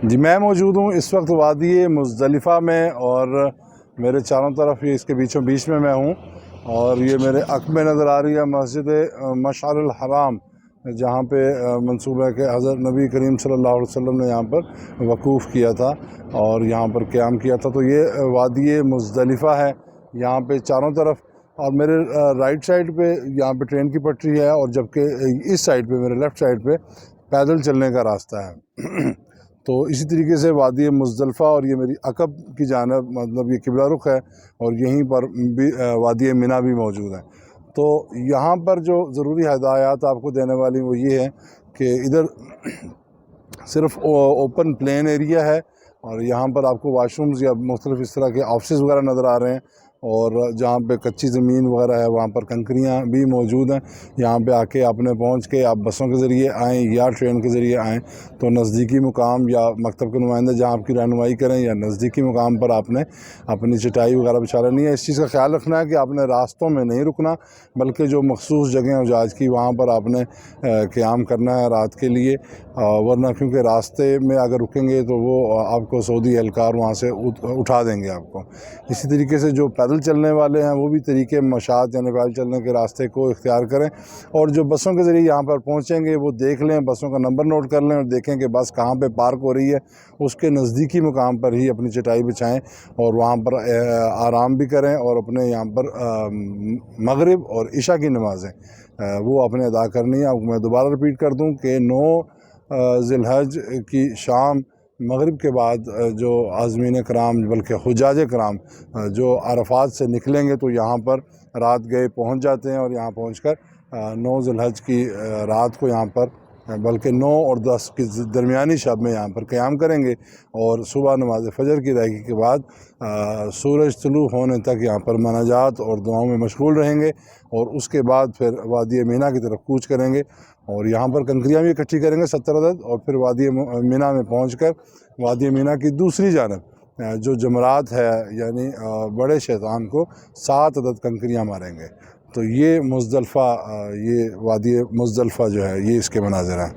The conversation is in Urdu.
جی میں موجود ہوں اس وقت وادی مزدلفہ میں، اور میرے چاروں طرف یہ اس کے بیچوں بیچ میں ہوں، اور یہ میرے حق میں نظر آ رہی ہے مسجد مشعر الحرام، جہاں پہ منسوب ہے کہ حضرت نبی کریم صلی اللہ علیہ وسلم نے یہاں پر وقوف کیا تھا اور یہاں پر قیام کیا تھا۔ تو یہ وادی مزدلفہ ہے یہاں پہ چاروں طرف، اور میرے رائٹ سائڈ پہ یہاں پہ ٹرین کی پٹری ہے، اور جبکہ اس سائڈ پہ میرے لیفٹ سائڈ پہ پیدل چلنے کا راستہ ہے۔ تو اسی طریقے سے وادی مزدلفہ اور یہ میری عقب کی جانب مطلب یہ قبلہ رخ ہے، اور یہیں پر بھی وادی منی بھی موجود ہے۔ تو یہاں پر جو ضروری ہدایات آپ کو دینے والی وہ یہ ہے کہ ادھر صرف اوپن پلین ایریا ہے، اور یہاں پر آپ کو واش رومز یا مختلف اس طرح کے آفسز وغیرہ نظر آ رہے ہیں، اور جہاں پہ کچی زمین وغیرہ ہے وہاں پر کنکریاں بھی موجود ہیں۔ یہاں پہ آ کے آپ نے پہنچ کے آپ بسوں کے ذریعے آئیں یا ٹرین کے ذریعے آئیں تو نزدیکی مقام یا مکتب کے نمائندے جہاں آپ کی رہنمائی کریں، یا نزدیکی مقام پر آپ نے اپنی چٹائی وغیرہ بچھا لینی ہے۔ اس چیز کا خیال رکھنا ہے کہ آپ نے راستوں میں نہیں رکنا، بلکہ جو مخصوص جگہیں حجاج کی وہاں پر آپ نے قیام کرنا ہے رات کے لیے، ورنہ کیونکہ راستے میں اگر رکیں گے تو وہ آپ کو سعودی اہلکار وہاں سے اٹھا دیں گے آپ کو۔ اسی طریقے سے جو پیدل چلنے والے ہیں وہ بھی طریقے مشاۃ یعنی پیدل چلنے کے راستے کو اختیار کریں، اور جو بسوں کے ذریعے یہاں پر پہنچیں گے وہ دیکھ لیں، بسوں کا نمبر نوٹ کر لیں اور دیکھیں کہ بس کہاں پہ پارک ہو رہی ہے، اس کے نزدیکی مقام پر ہی اپنی چٹائی بچھائیں اور وہاں پر آرام بھی کریں، اور اپنے یہاں پر مغرب اور عشاء کی نمازیں وہ اپنے ادا کرنی ہے۔ میں دوبارہ رپیٹ کر دوں کہ 9 ذی الحج کی شام مغرب کے بعد جو عازمین کرام بلکہ حجاج کرام جو عرفات سے نکلیں گے تو یہاں پر رات گئے پہنچ جاتے ہیں، اور یہاں پہنچ کر 9 ذی الحج کی رات کو یہاں پر بلکہ 9 اور 10 کی درمیانی شب میں یہاں پر قیام کریں گے، اور صبح نماز فجر کی ادائیگی کے بعد سورج طلوع ہونے تک یہاں پر مناجات اور دعاؤں میں مشغول رہیں گے، اور اس کے بعد پھر وادی منی کی طرف کوچ کریں گے، اور یہاں پر کنکریاں بھی اکٹھی کریں گے 70 عدد، اور پھر وادی منی میں پہنچ کر وادی منی کی دوسری جانب جو جمرات ہے یعنی بڑے شیطان کو 7 عدد کنکریاں ماریں گے۔ تو یہ مزدلفہ یہ وادی مزدلفہ جو ہے یہ اس کے مناظر ہیں۔